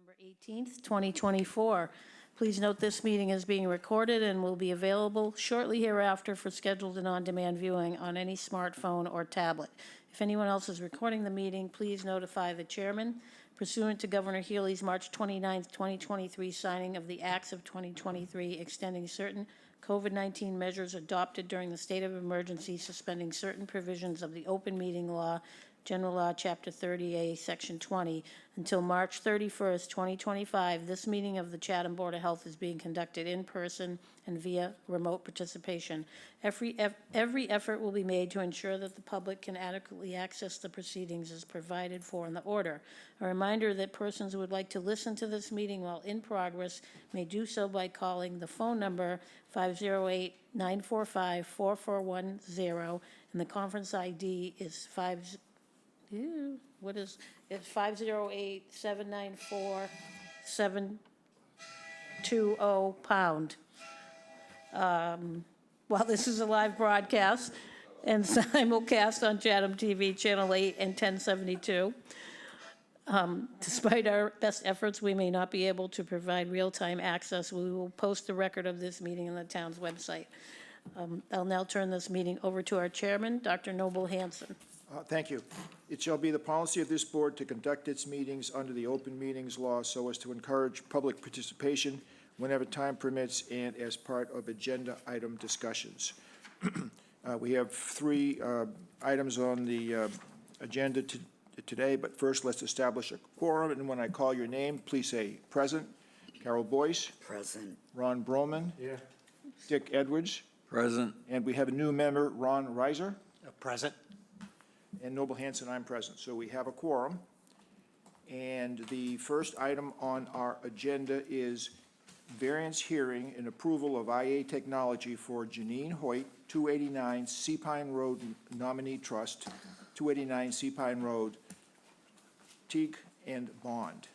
November 18th, 2024. Please note this meeting is being recorded and will be available shortly hereafter for scheduled and on-demand viewing on any smartphone or tablet. If anyone else is recording the meeting, please notify the chairman. Pursuant to Governor Healy's March 29th, 2023 signing of the Acts of 2023 extending certain COVID-19 measures adopted during the state of emergency, suspending certain provisions of the open meeting law, General Law, Chapter 30A, Section 20, until March 31st, 2025, this meeting of the Chatham Board of Health is being conducted in person and via remote participation. Every effort will be made to ensure that the public can adequately access the proceedings as provided for in the order. A reminder that persons who would like to listen to this meeting while in progress may do so by calling the phone number 508-945-4410, and the conference ID is 508-794-720 £. While this is a live broadcast and simulcast on Chatham TV, Channel 8 and 1072, despite our best efforts, we may not be able to provide real-time access. We will post the record of this meeting on the town's website. I'll now turn this meeting over to our chairman, Dr. Noble Hanson. Thank you. It shall be the policy of this board to conduct its meetings under the open meetings law so as to encourage public participation whenever time permits and as part of agenda item discussions. We have three items on the agenda today, but first let's establish a quorum, and when I call your name, please say present. Carol Boyce. Present. Ron Broman. Here. Dick Edwards. Present. And we have a new member, Ron Reiser. Present. And Noble Hanson, I'm present. So we have a quorum. And the first item on our agenda is variance hearing and approval of IA Technology for Janine Hoyt, 289 Seapine Road Nominee Trust, 289 Seapine Road, Teague and Bond.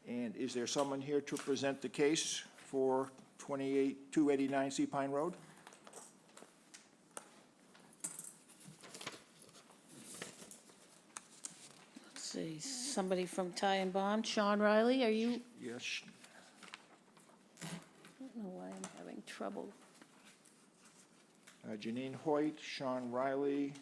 And is there someone here to present the case for 289 Seapine Road? See, somebody from Ty and Bond. Sean Riley, are you? Yes. I don't know why I'm having trouble. Janine Hoyt, Sean Riley.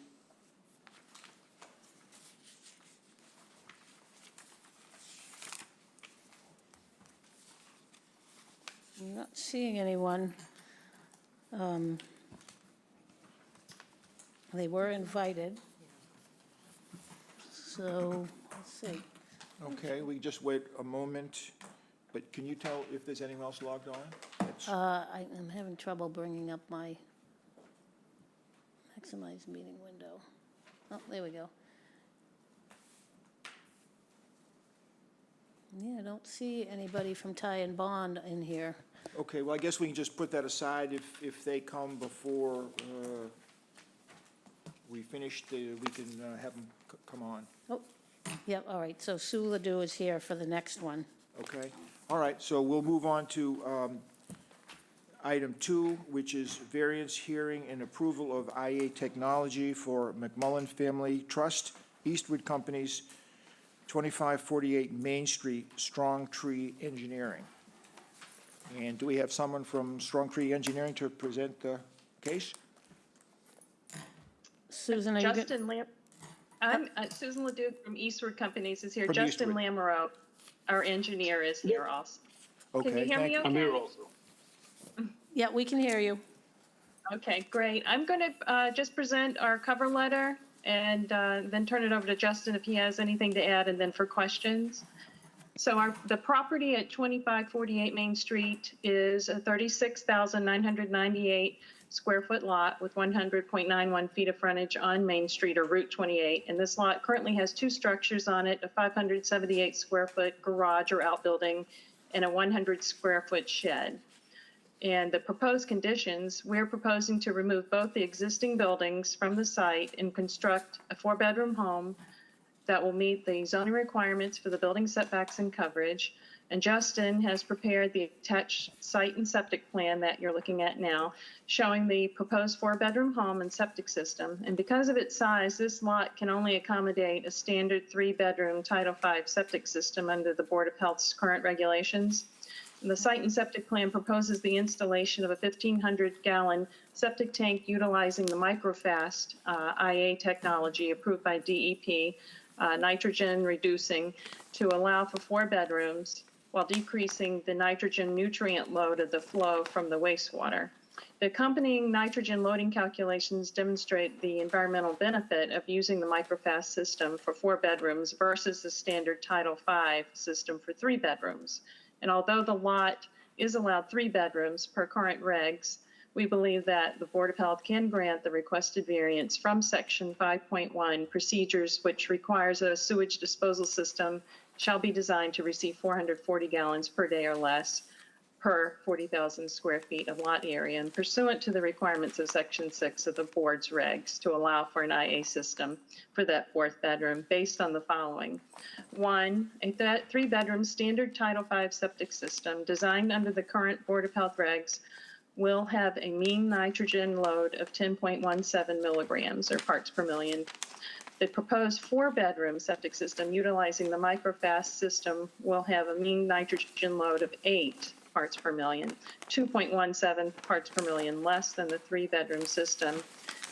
I'm not seeing anyone. They were invited. So, let's see. Okay, we just wait a moment, but can you tell if there's anyone else logged on? I'm having trouble bringing up my maximize meeting window. Oh, there we go. Yeah, I don't see anybody from Ty and Bond in here. Okay, well, I guess we can just put that aside. If they come before we finish, we can have them come on. Oh, yep, all right, so Sue Ledoux is here for the next one. Okay, all right, so we'll move on to item 2, which is variance hearing and approval of IA Technology for McMullen Family Trust, Eastwood Companies, 2548 Main Street, Strong Tree Engineering. And do we have someone from Strong Tree Engineering to present the case? Susan, are you good? Justin Lam. I'm Susan Ledoux from Eastwood Companies is here. From Justin Eastwood. Lamoureux, our engineer, is here also. Okay, Can you hear me thank okay? I'm here also. Yeah, we can hear you. Okay, great. I'm going to just present our cover letter and then turn it over to Justin if he has anything to add, and then for questions. So the property at 2548 Main Street is a 36,998 square foot lot with 100.91 feet of frontage on Main Street or Route 28. And this lot currently has two structures on it, a 578 square foot garage or outbuilding and a 100 square foot shed. And the proposed conditions, we're proposing to remove both the existing buildings from the site and construct a 4-bedroom home that will meet the zoning requirements for the building setbacks and coverage. And Justin has prepared the attached site and septic plan that you're looking at now, showing the proposed 4-bedroom home and septic system. And because of its size, this lot can only accommodate a standard 3-bedroom Title V septic system under the Board of Health's current regulations. And the site and septic plan proposes the installation of a 1,500-gallon septic tank utilizing the microfast IA technology approved by DEP, nitrogen reducing, to allow for 4 bedrooms while decreasing the nitrogen nutrient load of the flow from the wastewater. The accompanying nitrogen loading calculations demonstrate the environmental benefit of using the microfast system for 4 bedrooms versus the standard Title V system for 3 bedrooms. And although the lot is allowed 3 bedrooms per current regs, we believe that the Board of Health can grant the requested variance from Section 5.1 procedures, which requires that a sewage disposal system shall be designed to receive 440 gallons per day or less per 40,000 square feet of lot area, and pursuant to the requirements of Section 6 of the board's regs to allow for an IA system for that 4th bedroom based on the following. 1, a 3-bedroom standard Title V septic system designed under the current Board of Health regs will have a mean nitrogen load of 10.17 milligrams or parts per million. The proposed 4-bedroom septic system utilizing the microfast system will have a mean nitrogen load of 8 parts per million, 2.17 parts per million less than the 3-bedroom system.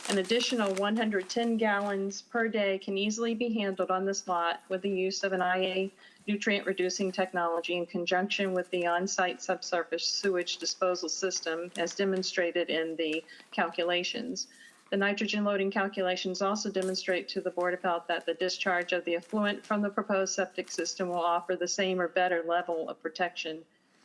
An additional 110 gallons per day can easily be handled on this lot with the use of an IA nutrient reducing technology in conjunction with the on-site subsurface sewage disposal system as demonstrated in the calculations. The nitrogen loading calculations also demonstrate to the Board of Health that the discharge of the effluent from the proposed septic system will offer the same or better level of protection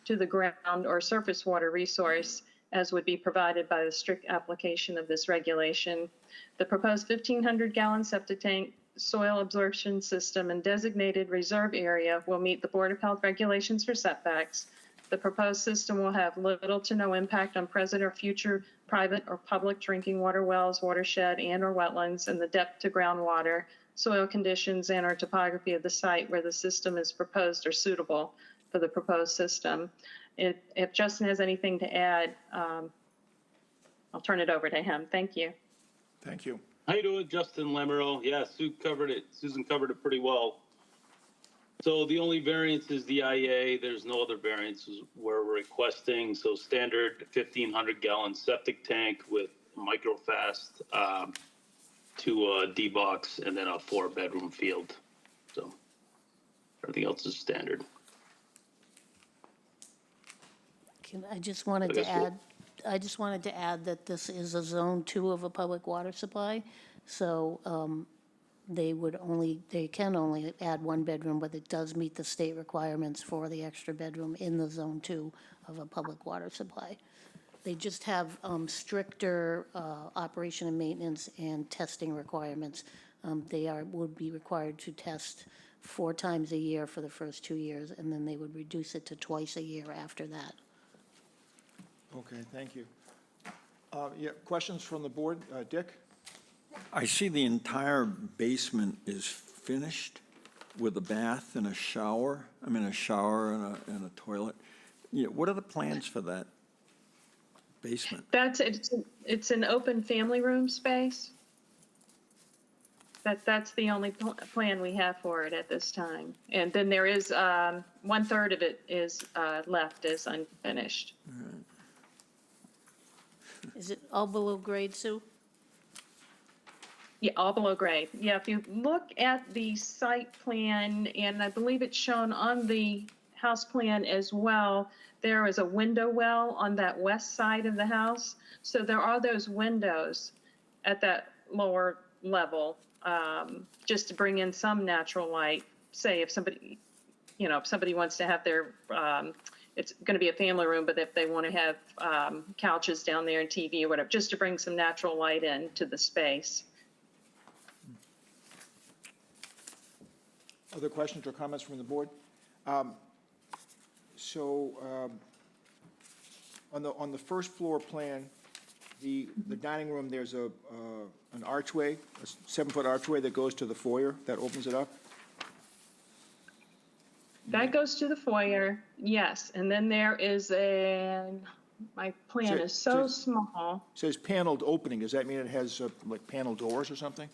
to the ground or surface water resource as would be provided by the strict application of this regulation. The proposed 1,500-gallon septic tank, soil absorption system, and designated reserve area will meet the Board of Health regulations for setbacks. The proposed system will have little to no impact on present or future private or public drinking water wells, watershed, and/or wetlands, and the depth to groundwater, soil conditions, and/or topography of the site where the system is proposed are suitable for the proposed system. If Justin has anything to add, I'll turn it over to him. Thank you. Thank you. How you doing, Justin Lamoureux? Yeah, Susan covered it pretty well. So the only variance is the IA. There's no other variances we're requesting. So standard 1,500-gallon septic tank with microfast, 2 D-box, and then a 4-bedroom field. So everything else is standard. I just wanted to add that this is a Zone 2 of a public water supply, so they can only add 1 bedroom, but it does meet the state requirements for the extra bedroom in the Zone 2 of a public water supply. They just have stricter operation and maintenance and testing requirements. They would be required to test 4 times a year for the first 2 years, and then they would reduce it to twice a year after that. Okay, thank you. Yeah, questions from the board? Dick? I see the entire basement is finished with a bath and a shower. I mean, a shower and a toilet. Yeah, what are the plans for that basement? It's an open family room space. That's the only plan we have for it at this time. And then there is 1/3 of it is left as unfinished. Is it all below grade, Sue? Yeah, all below grade. Yeah, if you look at the site plan, and I believe it's shown on the house plan as well, there is a window well on that west side of the house. So there are those windows at that lower level, just to bring in some natural light. Say if somebody, if somebody wants to have their, it's going to be a family room, but if they want to have couches down there and TV or whatever, just to bring some natural light into the space. Other questions or comments from the board? On the first floor plan, the dining room, there's an archway, a 7-foot archway that goes to the foyer, that opens it up. That goes to the foyer, yes. And then there is my plan is so small. It says paneled opening. Does that mean it has like panel doors or something?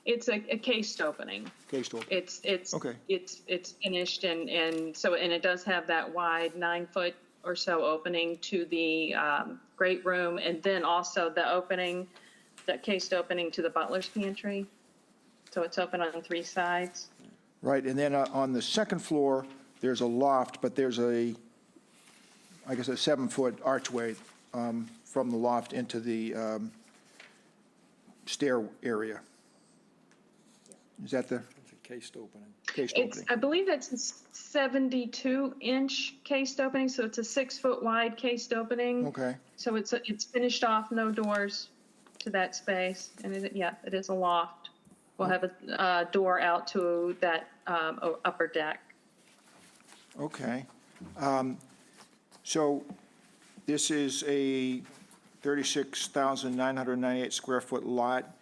It's a cased opening. Cased opening. It's Okay. it's finished and so, and it does have that wide 9-foot or so opening to the great room, and then also the opening, that cased opening to the butler's pantry. So it's open on 3 sides. Right, and then on the second floor, there's a loft, but there's I guess, a 7-foot archway from the loft into the stair area. Is that the It's a cased opening. cased It's, opening? I believe that's a 72-inch cased opening, so it's a 6-foot wide cased opening. Okay, So it's finished off, no doors to that space, and it is a loft. We'll have a door out to that upper deck. okay. So this is a 36,998 square foot lot,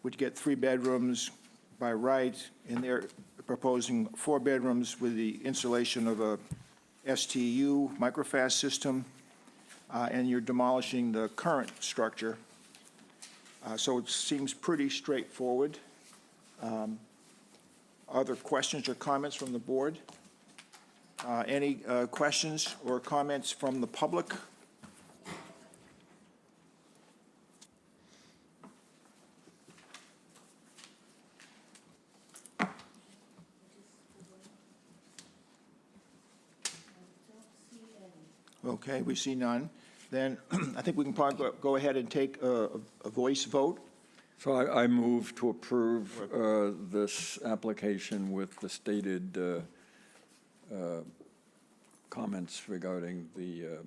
would get 3 bedrooms by right, and they're proposing 4 bedrooms with the installation of a STU microfast system, and you're demolishing the current structure. So it seems pretty straightforward. Other questions or comments from the board? Any questions or comments from the public? Okay, we see none. Then I think we can probably go ahead and take a voice vote. So I move to approve this application with the stated comments regarding the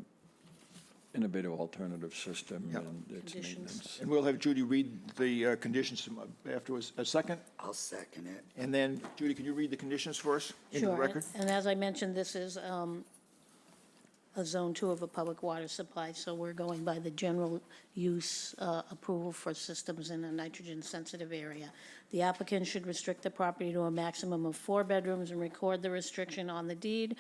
innovative alternative system Yep. and its Conditions. maintenance. And we'll have Judy read the conditions afterwards. A second? I'll second it. And then, Judy, can you read the conditions for us into the Sure, record? and as I mentioned, this is a Zone 2 of a public water supply, so we're going by the general use approval for systems in a nitrogen-sensitive area. The applicant should restrict the property to a maximum of 4 bedrooms and record the restriction on the deed.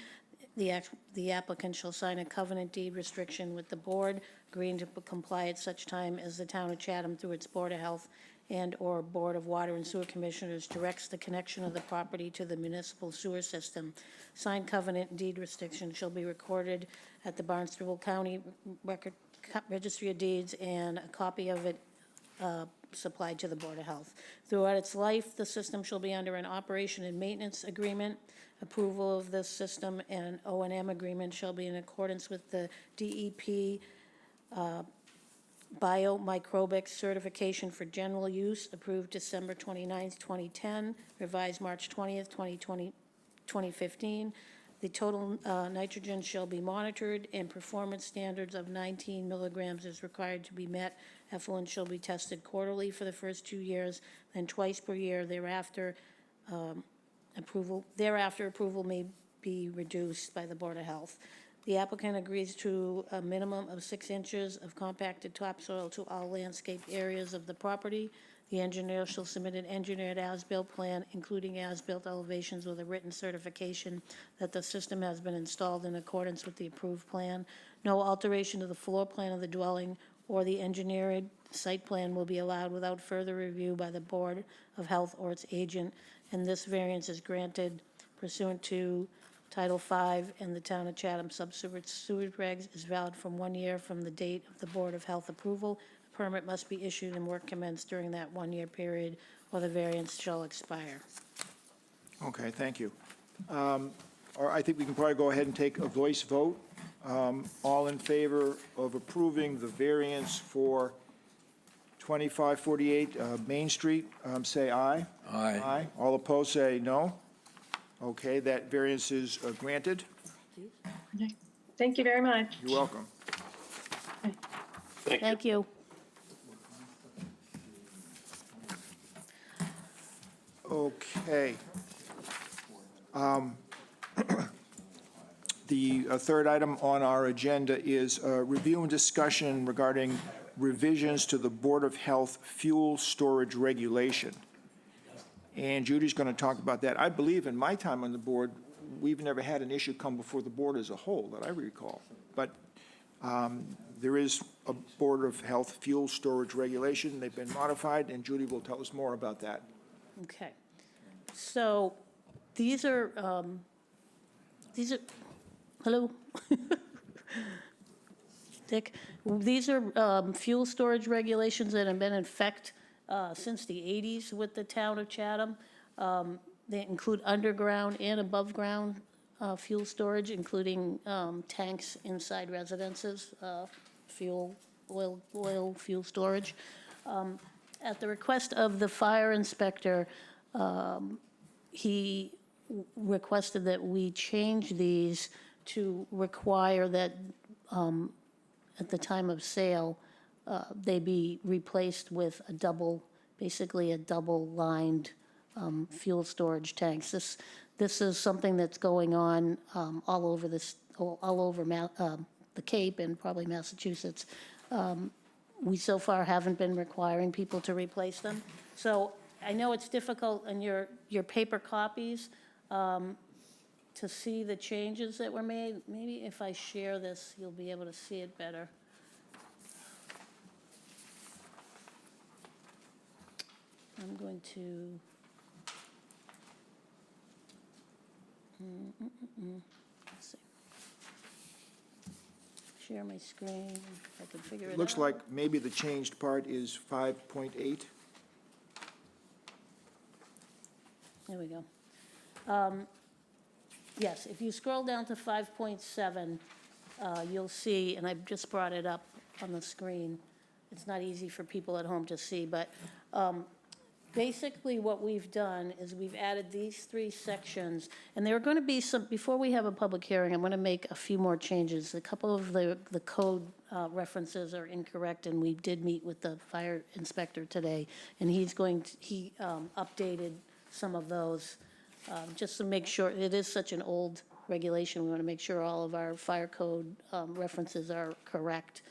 The applicant shall sign a covenant deed restriction with the board, agreeing to comply at such time as the town of Chatham, through its Board of Health and/or Board of Water and Sewer Commissioners, directs the connection of the property to the municipal sewer system. Signed covenant deed restriction shall be recorded at the Barnstable County Registry of Deeds, and a copy of it supplied to the Board of Health. Throughout its life, the system shall be under an operation and maintenance agreement. Approval of this system and O&M agreement shall be in accordance with the DEP biomicrobic certification for general use, approved December 29th, 2010, revised March 20th, 2015. The total nitrogen shall be monitored, and performance standards of 19 milligrams is required to be met. Effluent shall be tested quarterly for the first 2 years, then twice per year thereafter. Approval may be reduced by the Board of Health. The applicant agrees to a minimum of 6 inches of compacted topsoil to all landscape areas of the property. The engineer shall submit an engineered as-built plan, including as-built elevations with a written certification that the system has been installed in accordance with the approved plan. No alteration to the floor plan of the dwelling or the engineered site plan will be allowed without further review by the Board of Health or its agent, and this variance is granted pursuant to Title V and the Town of Chatham subsewage regs, is valid from 1 year from the date of the Board of Health approval. A permit must be issued and work commenced during that 1-year period, or the variance shall expire. Okay, thank you. Or I think we can probably go ahead and take a voice vote. All in favor of approving the variance for 2548 Main Street, say aye. Aye. Aye. All opposed, say no. Okay, that variance is granted. Okay. Thank you very much. You're welcome. Thank you. Thank you. Okay. The third item on our agenda is review and discussion regarding revisions to the Board of Health fuel storage regulation. And Judy's going to talk about that. I believe in my time on the board, we've never had an issue come before the board as a whole that I recall. But there is a Board of Health fuel storage regulation. They've been modified, and Judy will tell us more about that. Okay. So these are, hello? Dick, these are fuel storage regulations that have been in effect since the 80s with the town of Chatham. They include underground and above-ground fuel storage, including tanks inside residences, oil fuel storage. At the request of the fire inspector, he requested that we change these to require that at the time of sale, they be replaced with basically a double-lined fuel storage tanks. This is something that's going on all over the Cape and probably Massachusetts. We so far haven't been requiring people to replace them. So I know it's difficult in your paper copies to see the changes that were made. Maybe if I share this, you'll be able to see it better. I'm going to, let's see. Share my screen, if I can figure it out. Looks like maybe the changed part is 5.8. There we go. Yes, if you scroll down to 5.7, you'll see, and I've just brought it up on the screen. It's not easy for people at home to see, but basically what we've done is we've added these three sections, and there are going to be some, before we have a public hearing, I'm going to make a few more changes. A couple of the code references are incorrect, and we did meet with the fire inspector today, and he updated some of those, just to make sure, it is such an old regulation, we want to make sure all of our fire code references are correct.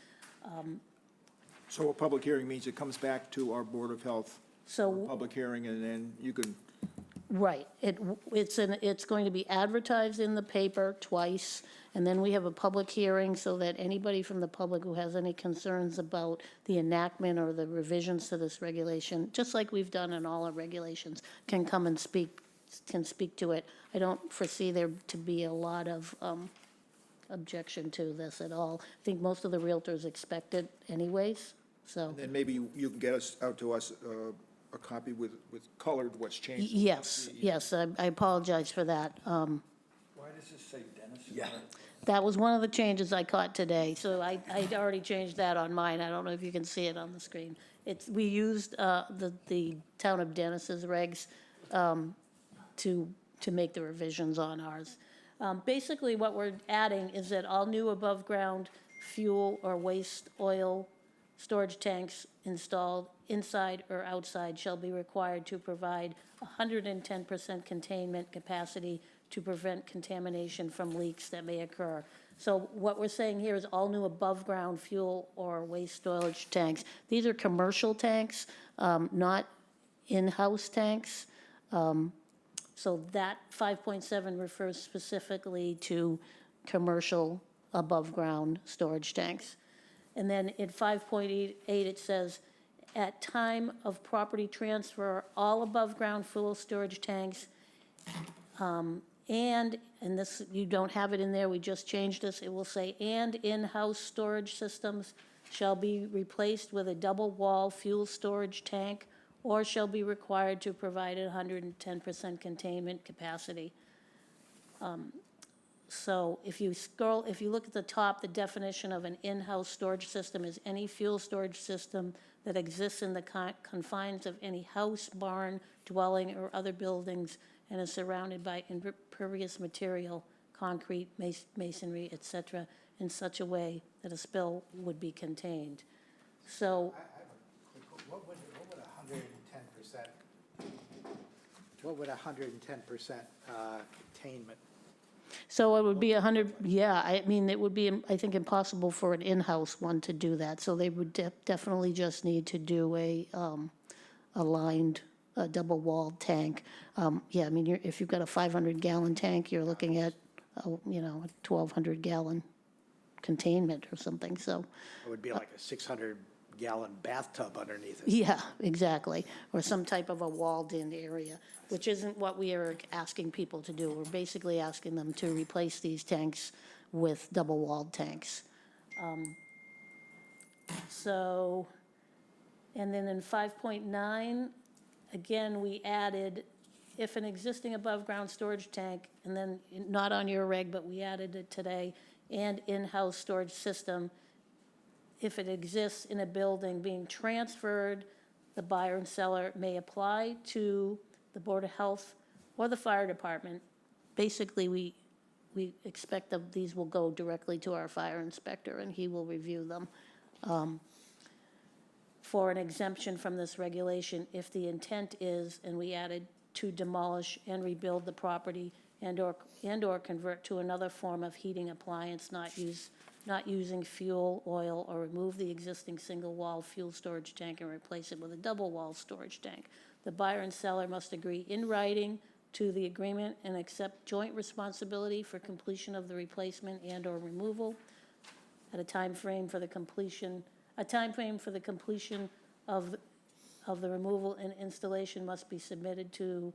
So a public hearing means it comes back to our Board of Health So for a public hearing, and then you can, right, it's going to be advertised in the paper twice, and then we have a public hearing so that anybody from the public who has any concerns about the enactment or the revisions to this regulation, just like we've done in all our regulations, can come and speak to it. I don't foresee there to be a lot of objection to this at all. I think most of the realtors expect it anyways, so. then maybe you can get us, out to us, a copy with colored what's changed. Yes, I apologize for that. Why does this say Dennis? Yeah. That was one of the changes I caught today, so I'd already changed that on mine. I don't know if you can see it on the screen. We used the town of Dennis's regs to make the revisions on ours. Basically, what we're adding is that all new above-ground fuel or waste oil storage tanks installed inside or outside shall be required to provide 110% containment capacity to prevent contamination from leaks that may occur. So what we're saying here is all new above-ground fuel or waste storage tanks. These are commercial tanks, not in-house tanks. So that 5.7 refers specifically to commercial above-ground storage tanks. And then in 5.8, it says, at time of property transfer, all above-ground fuel storage tanks, and this, you don't have it in there, we just changed this, it will say, and in-house storage systems shall be replaced with a double-wall fuel storage tank or shall be required to provide 110% containment capacity. So if you look at the top, the definition of an in-house storage system is any fuel storage system that exists in the confines of any house, barn, dwelling, or other buildings and is surrounded by impervious material, concrete, masonry, et cetera, in such a way that a spill would be contained. So What would 110% containment? So it would be 100, yeah, I mean, it would be, I think, impossible for an in-house one to do that. So they would definitely just need to do a lined a double-walled tank. Yeah, I mean, if you've got a 500-gallon tank, you're looking at, a 1,200-gallon containment or something, so, It would be like a 600-gallon bathtub underneath it. yeah, exactly. Or some type of a walled-in area, which isn't what we are asking people to do. We're basically asking them to replace these tanks with double-walled tanks. So, and then in 5.9, again, we added, if an existing above-ground storage tank, and then not on your reg, but we added it today, and in-house storage system, if it exists in a building being transferred, the buyer and seller may apply to the Board of Health or the fire department. Basically, we expect that these will go directly to our fire inspector, and he will review them for an exemption from this regulation if the intent is, and we added, to demolish and rebuild the property and/or convert to another form of heating appliance, not using fuel, oil, or remove the existing single-wall fuel storage tank and replace it with a double-wall storage tank. The buyer and seller must agree in writing to the agreement and accept joint responsibility for completion of the replacement and/or removal at a time frame for the completion of the removal and installation must be submitted to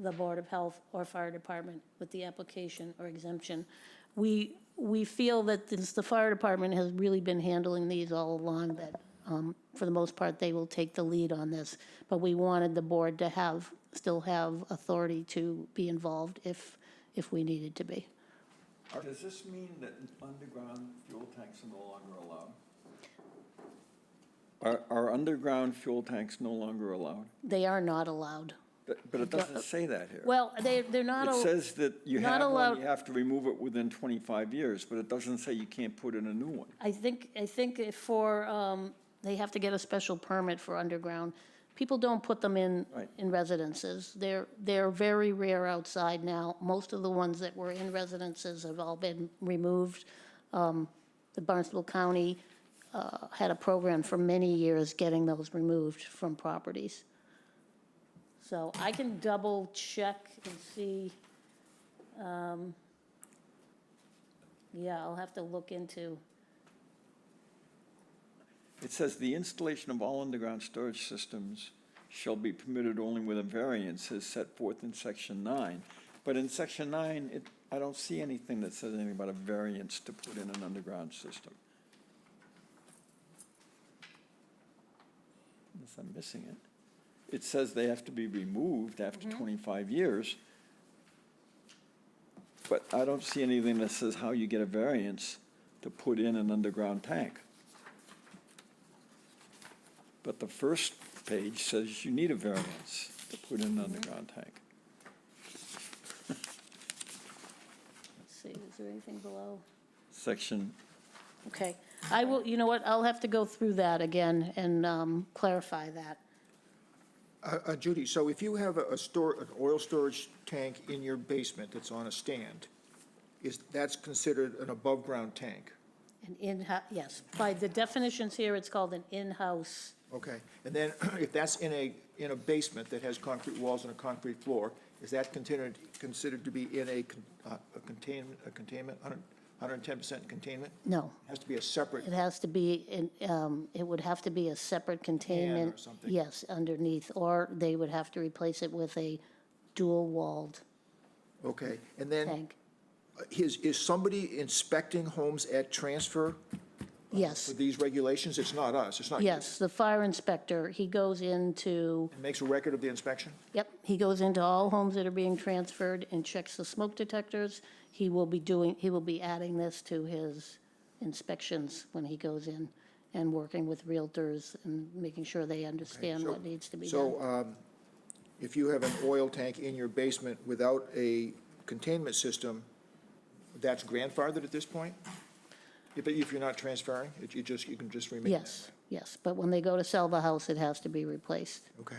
the Board of Health or Fire Department with the application or exemption. We feel that since the fire department has really been handling these all along, that for the most part, they will take the lead on this. But we wanted the board to still have authority to be involved if we needed to be. Does this mean that underground fuel tanks are no longer allowed? Are underground fuel tanks no longer allowed? They are not allowed. But it doesn't say that here. Well, they're not. It says that you not have allowed- one, you have to remove it within 25 years, but it doesn't say you can't put in a new one. I think if they have to get a special permit for underground. People don't put them in Right. residences. They're very rare outside now. Most of the ones that were in residences have all been removed. The Barnstable County had a program for many years getting those removed from properties. So I can double check and see. Yeah, I'll have to look into. It says the installation of all underground storage systems shall be permitted only with a variance as set forth in section 9. But in section 9, I don't see anything that says anything about a variance to put in an underground system. Unless I'm missing it. It says they have to be removed after 25 years. But I don't see anything that says how you get a variance to put in an underground tank. But the first page says you need a variance to put in an underground tank. Let's see, is there anything below? Section, Okay, I will, you know what, I'll have to go through that again and clarify that. Judy, so if you have an oil storage tank in your basement that's on a stand, that's considered an above-ground tank? Yes, by the definitions here, it's called an in-house. Okay, and then if that's in a basement that has concrete walls and a concrete floor, is that considered to be in a containment, 110% containment? No, It has to be a separate, it has to be, it would have to be a separate containment. or something. Yes, underneath, or they would have to replace it with a dual-walled okay. And then, tank. is somebody inspecting homes at transfer Yes, for these regulations? It's not us, it's not you. yes, the fire inspector, he goes into, It makes a record of the inspection? yep, he goes into all homes that are being transferred and checks the smoke detectors. He will be adding this to his inspections when he goes in and working with realtors and making sure they understand so- what needs to be done. So, if you have an oil tank in your basement without a containment system, that's grandfathered at this point? If you're not transferring, you can just remain? Yes, yes, but when they go to sell the house, it has to be replaced. Okay.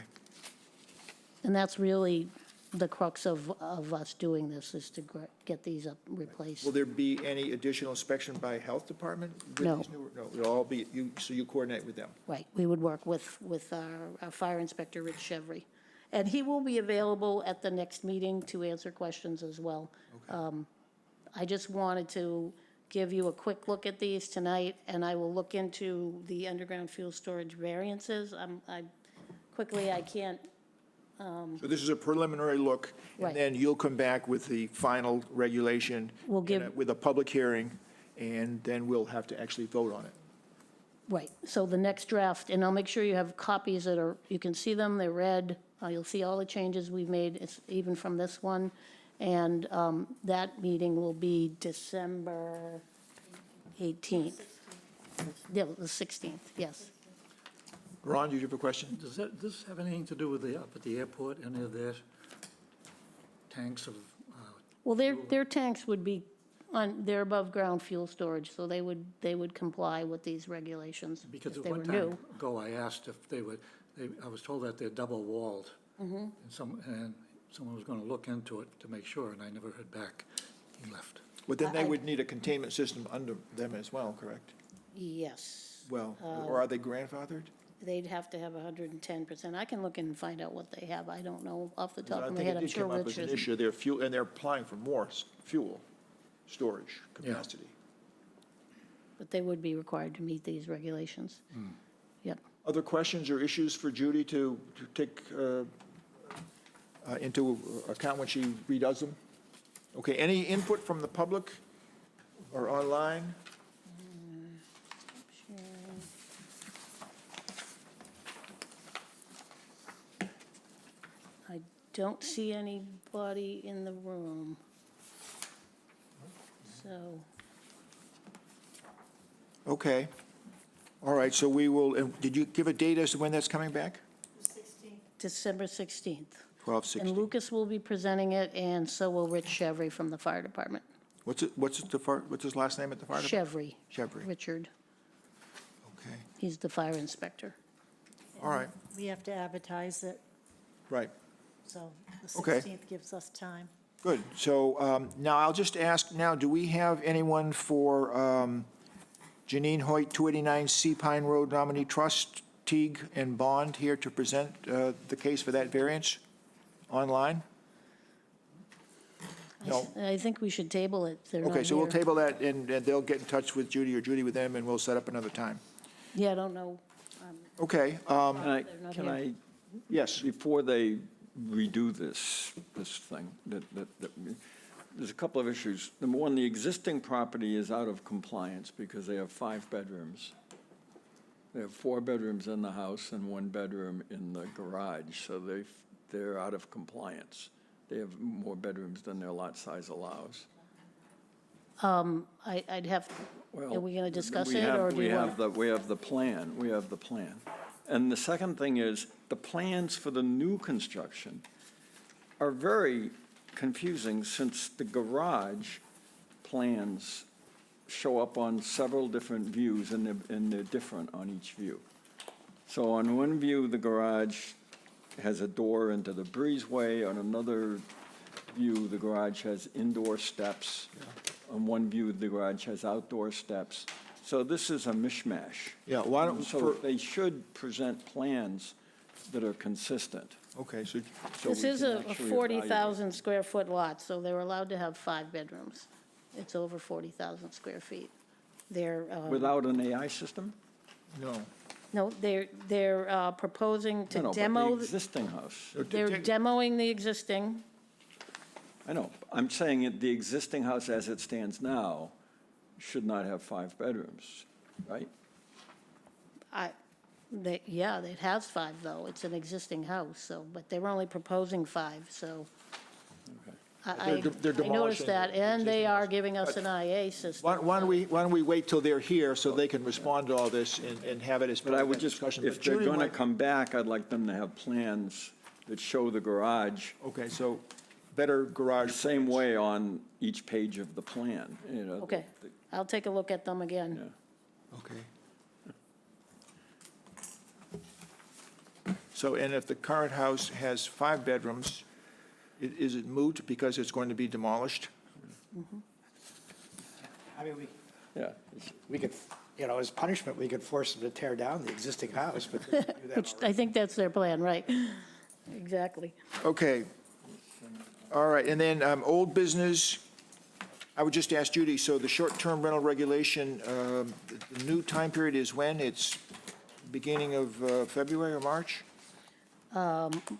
And that's really the crux of us doing this, is to get these up, replaced. Will there be any additional inspection by health department? with No. these newer- No, it'll all be, so you coordinate with them? Right, we would work with our fire inspector, Rich Chevry. And he will be available at the next meeting to answer questions as well. I just wanted to give you a quick look at these tonight, and I will look into the underground fuel storage variances. I can't, So this is a preliminary look, Right. and then you'll come back with the final regulation. We'll give- With a public hearing, and then we'll have to actually vote on it. right, so the next draft, and I'll make sure you have copies that are, you can see them, they're red. You'll see all the changes we've made, it's even from this one. And that meeting will be December 18th. Yeah, the 16th, yes. Ron, do you have a question? Does this have anything to do with up at the airport, any of their tanks of, Well, their tanks would be they're above-ground fuel storage, so they would comply with these regulations because if at they were one new. time ago, I asked if they would, I was told that they're double-walled. And someone was going to look into it to make sure, and I never heard back. He left. But then they would need a containment system under them as well, correct? Yes. Well, or are they grandfathered? They'd have to have 110%. I can look and find out what they have. I don't know off the I top of my think head. it I'm did sure come up Rich as an is. issue, their fuel, and they're applying for more fuel storage capacity. But they would be required to meet these regulations. Yep. Other questions or issues for Judy to take into account when she redoes them? Okay, any input from the public or online? I don't see anybody in the room. So, Okay. All right, so we will, and did you give a date as to when that's coming back? December 16th. 12, And 16. Lucas will be presenting it, and so will Rich Chevry from the fire department. What's his last name at the fire department? Chevry. Chevry. Richard. Okay, He's the fire inspector. all right, We have to advertise it, right. so the Okay. 16th gives us time. Good. So now I'll just ask now, do we have anyone for Janine Hoyt, 289 Sea Pine Road nominee trust, Teague and Bond here to present the case for that variance online? No. I think we should table it. They're not Okay, so we'll here. table that, and they'll get in touch with Judy or Judy with them, and we'll set up another time. Yeah, I don't know. Okay, They're not Can here. I, yes, before they redo this thing, there's a couple of issues. Number one, the existing property is out of compliance because they have 5 bedrooms. They have 4 bedrooms in the house and 1 bedroom in the garage, so they're out of compliance. They have more bedrooms than their lot size allows. I'd have, Well, are we going to discuss we it, have- or do you want? We have the plan, we have the plan. And the second thing is, the plans for the new construction are very confusing, since the garage plans show up on several different views, and they're different on each view. So on one view, the garage has a door into the breezeway. On another view, the garage has indoor steps. On one view, the garage has outdoor steps. So this is a mishmash. yeah, why don't, So they should present plans that are consistent. okay, so, so This we is can a actually 40,000 square foot lot, so they're allowed to have 5 bedrooms. It's over 40,000 square feet. They're, evaluate. Without an AI system? no. no, they're proposing No, to no, but demo, the existing house. they're demoing the existing. I know, I'm saying the existing house as it stands now should not have 5 bedrooms, right? Yeah, it has 5, though. It's an existing house, so, but they were only proposing 5, so. I They're I noticed demolishing that, the and they existing are house. giving us an IA system. Why don't we wait till they're here so they can respond to all this and have it as But part I of would that just, discussion? if But they're Judy going to might- come back, I'd like them to have plans that show the garage Okay, so better garage. the same plans. way on each page of the plan, you know. Okay, I'll take a look at them again. Yeah. Okay. So, and if the current house has 5 bedrooms, is it moot because it's going to be demolished? I mean, Yeah, we could, as punishment, we could force them to tear down the existing house, but they don't do that Which already. I think that's their plan, right? exactly. Okay. All right, and then old business, I would just ask Judy, so the short-term rental regulation, the new time period is when? It's beginning of February or March?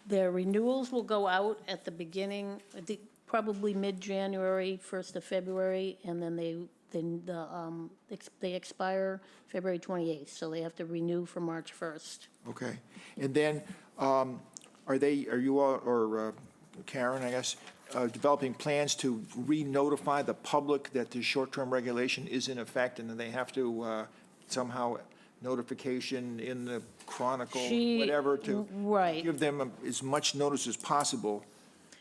Their renewals will go out at the beginning, I think, probably mid-January, 1st of February, and then they expire February 28th, so they have to renew for March 1st. Okay. And then, are you all, or Karen, I guess, developing plans to re-notify the public that the short-term regulation is in effect, and then they have to somehow notification in the Chronicle, whatever, to Right. give them as much notice as possible?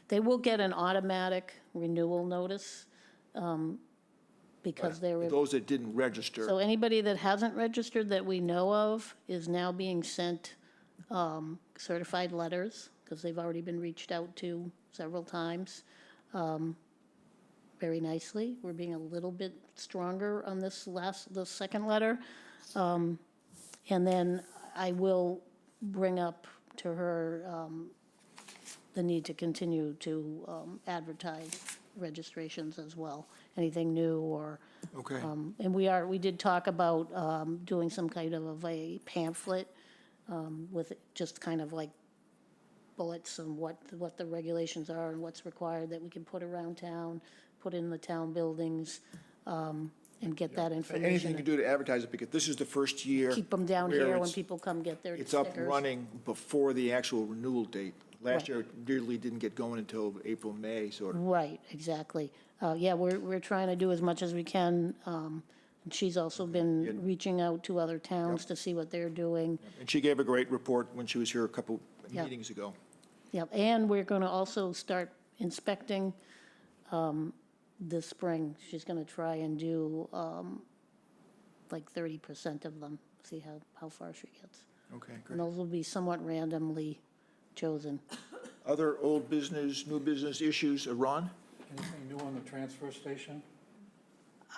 They will get an automatic renewal notice, because they're. Those that didn't register. So anybody that hasn't registered that we know of is now being sent certified letters, because they've already been reached out to several times. Very nicely. We're being a little bit stronger on the second letter. And then I will bring up to her the need to continue to advertise registrations as well, anything new or. Okay. And we did talk about doing some kind of a pamphlet with just kind of like bullets on what the regulations are and what's required that we can put around town, put in the town buildings, and get that Anything you information. can do to advertise it, because this is the first year. Keep them down where here when it's- people come get their It's stickers. up and running before the actual renewal date. Last Right. year, it really didn't get going until April, May, sort of. Right, exactly. Yeah, we're trying to do as much as we can. And she's also been reaching out to other towns to see what they're doing. And she gave a great report when she was here a couple Yeah. meetings ago. Yep, and we're going to also start inspecting this spring. She's going to try and do like 30% of them, see how far she gets. Okay, And great. those will be somewhat randomly chosen. Other old business, new business issues, Ron? Anything new on the transfer station?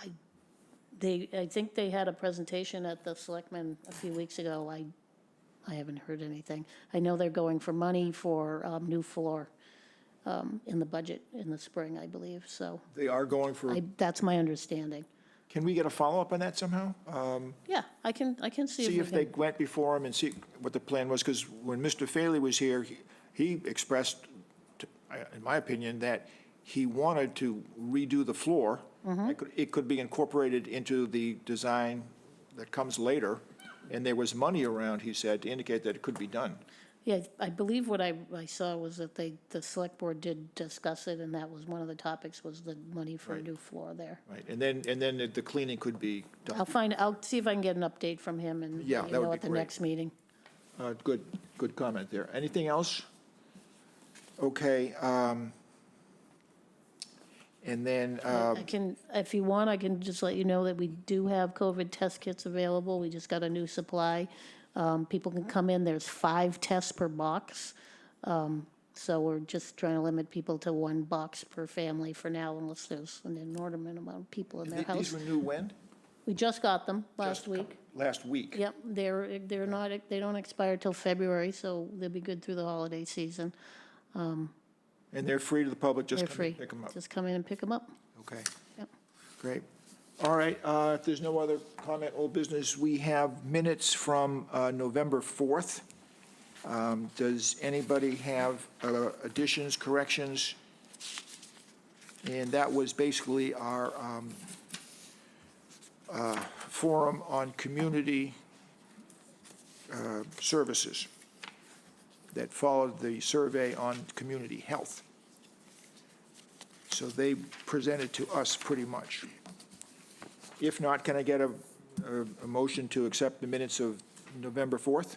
I think they had a presentation at the Selectmen a few weeks ago. I haven't heard anything. I know they're going for money for new floor in the budget in the spring, I believe, so They are going for, that's my understanding. can we get a follow-up on that somehow? Yeah, I can see See if if we they can. went before him and see what the plan was, because when Mr. Faley was here, he expressed, in my opinion, that he wanted to redo the floor. It could be incorporated into the design that comes later, and there was money around, he said, to indicate that it could be done. Yeah, I believe what I saw was that the select board did discuss it, and that was one of the topics, was the money for a Right. new floor there. Right, and then the cleaning could be done. I'll see if I can get an update from him and Yeah, let you that would know be at the great. next meeting. Good comment there. Anything else? Okay, and then, I can, if you want, I can just let you know that we do have COVID test kits available. We just got a new supply. People can come in, there's 5 tests per box. So we're just trying to limit people to 1 box per family for now, unless there's an inordinate amount of people in their these house. were new when? We just got them last Just week. Last week? Yep, they're not, they don't expire till February, so they'll be good through the holiday season. And they're free to the public, just They're come free. and pick them up? Just come in and pick them up. Okay, Yep. great. All right, if there's no other comment, old business, we have minutes from November 4th. Does anybody have additions, corrections? And that was basically our forum on community services that followed the survey on community health. So they presented to us pretty much. If not, can I get a motion to accept the minutes of November 4th?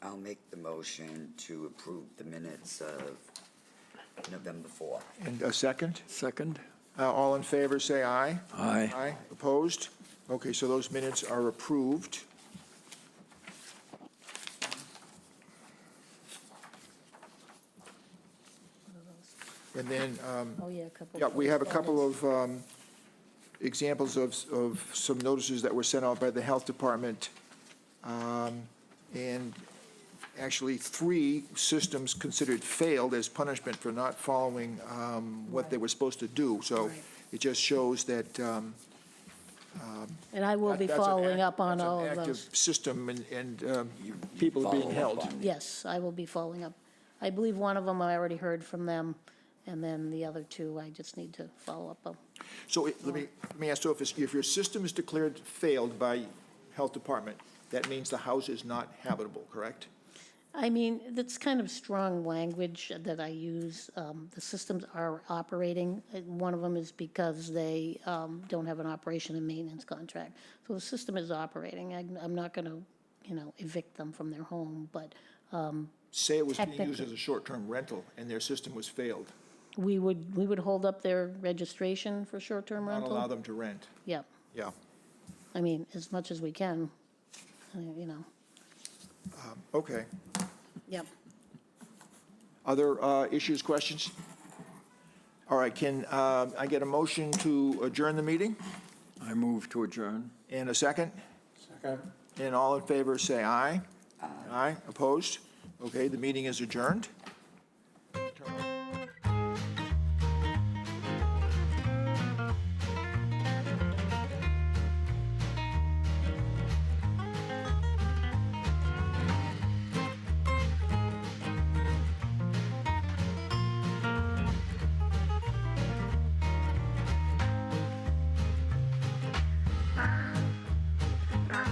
I'll make the motion to approve the minutes of November 4th. And a second? Second? All in favor, say aye. Aye. Aye. Opposed? Okay, so those minutes are approved. And then, Oh, yeah, a couple. yeah, we have a couple of examples of some notices that were sent out by the Health Department. And actually 3 systems considered failed as punishment for not following what they were supposed to do. So it just shows that And I will be that's an following up on that's an all of active those. system, and people are being held. Yes, I will be following up. I believe one of them I already heard from them, and then the other 2 I just need to follow up on. So let me ask, so if your system is declared failed by Health Department, that means the house is not habitable, correct? I mean, that's kind of strong language that I use. The systems are operating. One of them is because they don't have an operation and maintenance contract. So the system is operating. I'm not going to, evict them from their home, but Say it was being used Technically. as a short-term rental and their system was failed, we would hold up their registration for short-term not rental. allow them to rent. Yep. Yeah, I mean, as much as we can, okay. Yep. Other issues, questions? All right, can I get a motion to adjourn the meeting? I move to adjourn. And a second? Second. And all in favor, say aye. Aye. Opposed? Okay, the meeting is adjourned.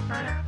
Ba-da